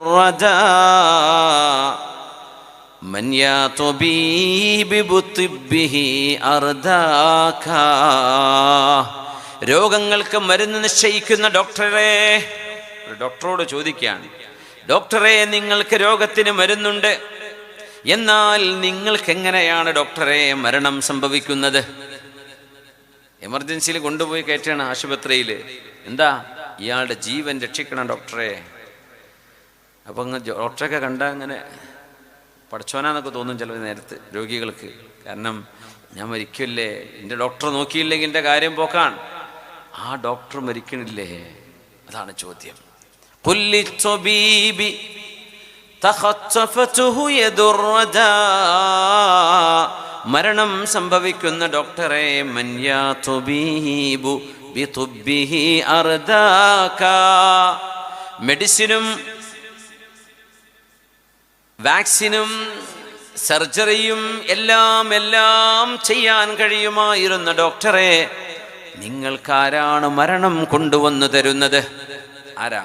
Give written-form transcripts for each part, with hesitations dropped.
الرجاء من يا طبيب بطبه أرداك. രോഗങ്ങൾക്ക് മരുന്ന് നിശ്ചയിക്കുന്ന ഡോക്ടറെ, ഒരു ഡോക്ടറോട് ചോദിക്കുകയാണ്, ഡോക്ടറെ നിങ്ങൾക്ക് രോഗത്തിന് മരുന്നുണ്ട്, എന്നാൽ നിങ്ങൾക്ക് എങ്ങനെയാണ് ഡോക്ടറെ മരണം സംഭവിക്കുന്നത്? എമർജൻസിയിൽ കൊണ്ടുപോയി കയറ്റാണ് ആശുപത്രിയിൽ. എന്താ, ഇയാളുടെ ജീവൻ രക്ഷിക്കണം ഡോക്ടറെ. അപ്പം അങ്ങ് ഡോക്ടറൊക്കെ കണ്ടാൽ അങ്ങനെ പഠിച്ചോനാന്നൊക്കെ തോന്നും ചില നേരത്ത് രോഗികൾക്ക്. കാരണം ഞാൻ മരിക്കില്ലേ, എൻ്റെ ഡോക്ടർ നോക്കിയില്ലെങ്കിൽ എൻ്റെ കാര്യം പോക്കാണ്. ആ ഡോക്ടർ മരിക്കണില്ലേ? അതാണ് ചോദ്യം. മരണം സംഭവിക്കുന്ന ഡോക്ടറെ, മൻയാ തുബീബു ബിതുബ്ബിഹി അർദാക. മെഡിസിനും വാക്സിനും സർജറിയും എല്ലാം ചെയ്യാൻ കഴിയുമായിരുന്ന ഡോക്ടറെ, നിങ്ങൾക്കാരാണ് മരണം കൊണ്ടുവന്നു തരുന്നത്? ആരാ?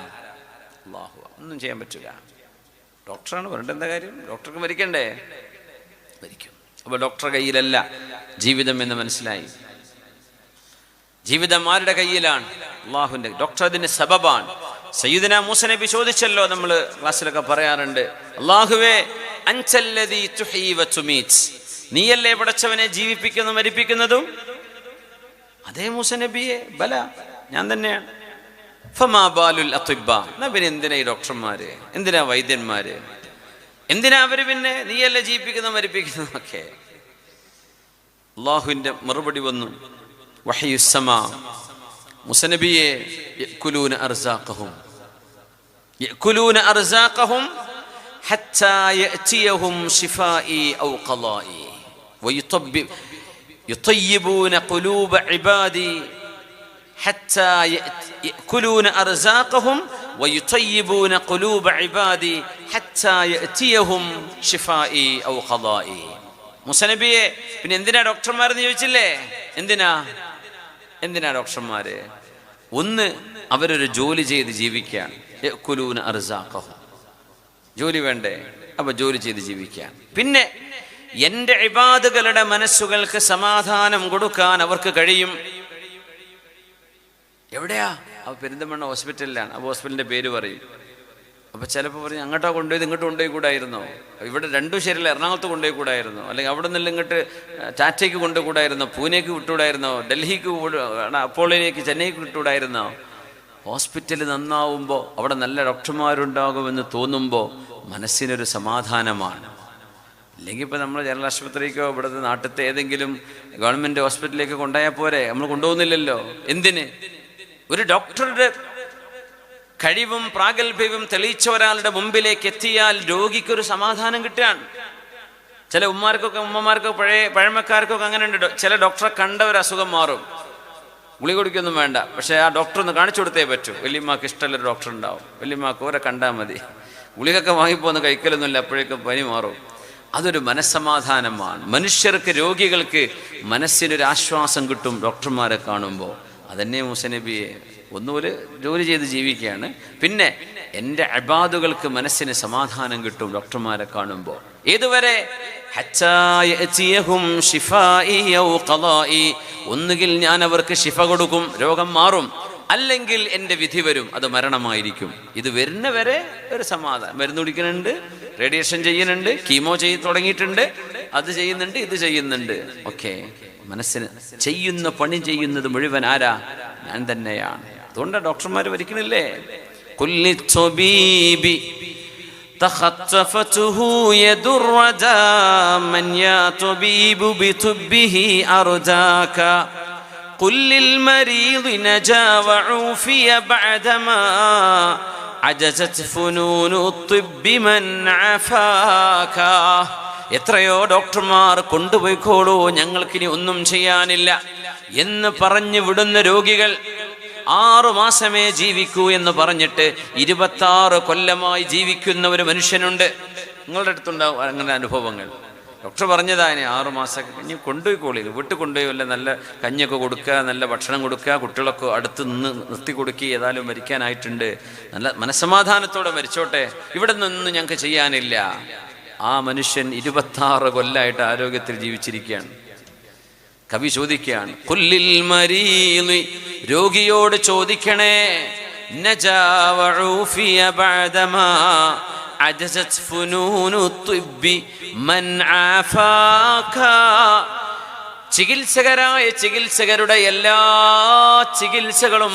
അല്ലാഹു. ഒന്നും ചെയ്യാൻ പറ്റില്ല. ഡോക്ടറാണ് പറഞ്ഞിട്ട് എന്താ കാര്യം? ഡോക്ടർക്ക് മരിക്കണ്ടേ? മരിക്കും. അപ്പോൾ ഡോക്ടറുടെ കയ്യിലല്ല ജീവിതം എന്ന് മനസ്സിലായി. ജീവിതം ആരുടെ കയ്യിലാണ്? അല്ലാഹുവിൻ്റെ. ഡോക്ടർ അതിന് സബബാണ്. സയ്യിദുനാ മൂസ നബി ചോദിച്ചല്ലോ, നമ്മൾ ക്ലാസ്സിലൊക്കെ പറയാറുണ്ട്, അല്ലാഹുവേ അൻതല്ലദീ തുഹീ വ തുമീത്, നീയല്ലേ പടച്ചവനെ ജീവിപ്പിക്കുന്നതും മരിപ്പിക്കുന്നതും? അതേ മൂസ നബിയെ, ബല, ഞാൻ തന്നെയാണ്. ഫമാ ബാലുൽ അത്ബ, പിന്നെ എന്തിനാ ഈ ഡോക്ടർമാര്, എന്തിനാ വൈദ്യന്മാര്, എന്തിനാ അവര്? പിന്നെ നീയല്ലേ ജീവിപ്പിക്കുന്നതും മരിപ്പിക്കുന്നതും ഒക്കെ. അല്ലാഹുവിന്റെ മറുപടി വന്നു, വഹയുസ്സമാ, മൂസ നബിയെ, യഅ്കുലൂന അർസാഖഹും ഹത്താ യഅതിയഹും ശിഫാഇ ഔ ഖളാഇ വയുطيبون قلوب عبادي حتى يأكلون أرزاقهم ويطيبون قلوب عبادي حتى يأتيهم شفائي أو قضائي. മൂസ നബിയെ, പിന്നെ എന്തിനാ ഡോക്ടർമാരെന്ന് ചോദിച്ചില്ലേ? എന്തിനാ ഡോക്ടർമാര്? ഒന്ന്, അവരൊരു ജോലി ചെയ്ത് ജീവിക്കാൻ. യഅ്കുലൂന അർസാഖഹും, ജോലി വേണ്ടേ? അപ്പൊ ജോലി ചെയ്ത് ജീവിക്കാൻ. പിന്നെ എൻ്റെ ഇബാദുകളുടെ മനസ്സുകൾക്ക് സമാധാനം കൊടുക്കാൻ അവർക്ക് കഴിയും. എവിടെയാ? അവ പെരിന്തൽമണ്ണ ഹോസ്പിറ്റലിലാണ്. അപ്പോൾ ഹോസ്പിറ്റലിൻ്റെ പേര് പറയും. അപ്പോൾ ചിലപ്പോൾ പറയും, അങ്ങോട്ടോ കൊണ്ടുപോയത് ഇങ്ങോട്ട് കൊണ്ടുപോയി കൂടായിരുന്നോ? ഇവിടെ രണ്ടും ശരിയല്ല, എറണാകുളത്ത് കൊണ്ടുപോയി കൂടായിരുന്നോ? അല്ലെങ്കിൽ അവിടെ നിന്നെല്ലാം ഇങ്ങോട്ട് ടാറ്റയ്ക്ക് കൊണ്ടുകൂടായിരുന്നോ? പൂനെക്ക് വിട്ടുകൂടായിരുന്നോ? ഡൽഹിക്ക്, അപ്പോളോയിലേക്ക്, ചെന്നൈക്ക് വിട്ടുകൂടായിരുന്നോ? ഹോസ്പിറ്റൽ നന്നാവുമ്പോൾ, അവിടെ നല്ല ഡോക്ടർമാരുണ്ടാകുമെന്ന് തോന്നുമ്പോൾ മനസ്സിനൊരു സമാധാനമാണ്. ഇല്ലെങ്കിൽ ഇപ്പോൾ നമ്മൾ ജനറൽ ആശുപത്രിക്കോ ഇവിടുത്തെ നാട്ടിലത്തെ ഏതെങ്കിലും ഗവൺമെൻറ് ഹോസ്പിറ്റലിലേക്ക് കൊണ്ടുപോയാൽ പോരെ? നമ്മൾ കൊണ്ടുപോകുന്നില്ലല്ലോ. എന്തിന്? ഒരു ഡോക്ടറുടെ കഴിവും പ്രാഗൽഭ്യവും തെളിയിച്ച ഒരാളുടെ മുമ്പിലേക്ക് എത്തിയാൽ രോഗിക്കൊരു സമാധാനം കിട്ടുകയാണ്. ചില ഉമ്മമാർക്കൊക്കെ പഴമക്കാർക്കൊക്കെ അങ്ങനെ ഉണ്ട്. ചില ഡോക്ടറെ കണ്ട ഒരു അസുഖം മാറും, ഗുളിക കുടിക്കൊന്നും വേണ്ട, പക്ഷേ ആ ഡോക്ടർ ഒന്ന് കാണിച്ചു കൊടുത്തേ പറ്റൂ. വല്യമ്മക്ക് ഇഷ്ടമുള്ളൊരു ഡോക്ടർ ഉണ്ടാവും, വല്യമ്മക്ക് ഓരെ കണ്ടാൽ മതി, ഗുളികൊക്കെ വാങ്ങിപ്പോന്ന് കഴിക്കലൊന്നുമില്ല, അപ്പോഴേക്കും പനി മാറും. അതൊരു മനസ്സമാധാനമാണ്. മനുഷ്യർക്ക്, രോഗികൾക്ക് മനസ്സിനൊരു ആശ്വാസം കിട്ടും ഡോക്ടർമാരെ കാണുമ്പോൾ. അതന്നെ മൂസ നബിയെ, ഒന്നുപോലെ ജോലി ചെയ്ത് ജീവിക്കുകയാണ്. പിന്നെ എൻ്റെ ഇബാദുകൾക്ക് മനസ്സിന് സമാധാനം കിട്ടും ഡോക്ടർമാരെ കാണുമ്പോൾ. ഏതുവരെ? ഒന്നുകിൽ ഞാൻ അവർക്ക് ശിഫ കൊടുക്കും, രോഗം മാറും, അല്ലെങ്കിൽ എൻ്റെ വിധി വരും, അത് മരണമായിരിക്കും. ഇത് വരുന്നവരെ ഒരു സമാധാനം. മരുന്ന് കുടിക്കുന്നുണ്ട്, റേഡിയേഷൻ ചെയ്യുന്നുണ്ട്, കീമോ തുടങ്ങിയിട്ടുണ്ട്, അത് ചെയ്യുന്നുണ്ട്, ഇത് ചെയ്യുന്നുണ്ട്. ഓക്കെ, മനസ്സിന് ചെയ്യുന്ന പണി ചെയ്യുന്നത് മുഴുവൻ ആരാ? ഞാൻ തന്നെയാണ്. അതുകൊണ്ടാണ് ഡോക്ടർമാർ മരിക്കണില്ലേ? എത്രയോ ഡോക്ടർമാർ കൊണ്ടുപോയിക്കോളൂ, ഞങ്ങൾക്കിനി ഒന്നും ചെയ്യാനില്ല എന്ന് പറഞ്ഞു വിടുന്ന രോഗികൾ 6 മാസമേ ജീവിക്കൂ എന്ന് പറഞ്ഞിട്ട് 26 കൊല്ലമായി ജീവിക്കുന്ന ഒരു മനുഷ്യനുണ്ട്. നിങ്ങളുടെ അടുത്തുണ്ടാവും അങ്ങനെ അനുഭവങ്ങൾ. ഡോക്ടർ പറഞ്ഞതായനെ 6 മാസം കഴിഞ്ഞ് കൊണ്ടുപോയിക്കോളി, വീട്ടിൽ കൊണ്ടുപോയി വല്ല നല്ല കഞ്ഞിയൊക്കെ കൊടുക്കുക, നല്ല ഭക്ഷണം കൊടുക്കുക, കുട്ടികളൊക്കെ അടുത്ത് നിന്ന് നിർത്തി കൊടുക്കുക, ഏതായാലും മരിക്കാനായിട്ടുണ്ട്, നല്ല മനസ്സമാധാനത്തോടെ മരിച്ചോട്ടെ, ഇവിടെ നിന്നൊന്നും ഞങ്ങൾക്ക് ചെയ്യാനില്ല. ആ മനുഷ്യൻ 26 കൊല്ലമായിട്ട് ആരോഗ്യത്തിൽ ജീവിച്ചിരിക്കുകയാണ്. കവി ചോദിക്കുകയാണ്, കുല്ലിൽ മരീളി, രോഗിയോട് ചോദിക്കണേ, നജാ വഉഫിയ ബഅദമാ അജസത് ഫുനൂനു തിബ്ബി മൻ ആഫാക. ചികിത്സകരായ ചികിത്സകരുടെ എല്ലാ ചികിത്സകളും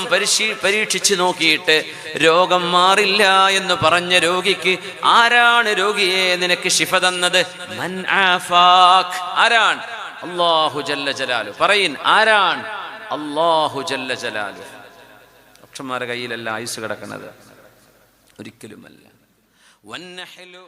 പരീക്ഷിച്ചു നോക്കിയിട്ട് രോഗം മാറില്ല എന്ന് പറഞ്ഞ രോഗിക്ക് ആരാണ് രോഗിയെ നിനക്ക് ശിഫ തന്നത്? മൻ ആഫാക്. ആരാണ്? അല്ലാഹു ജല്ല ജലാലു. പറയിൻ, ആരാണ്? അല്ലാഹു ജല്ല ജലാലു. ഡോക്ടർമാരുടെ കയ്യിലല്ല ആയുസ് കിടക്കുന്നത്, ഒരിക്കലുമല്ല. വന്നഹലു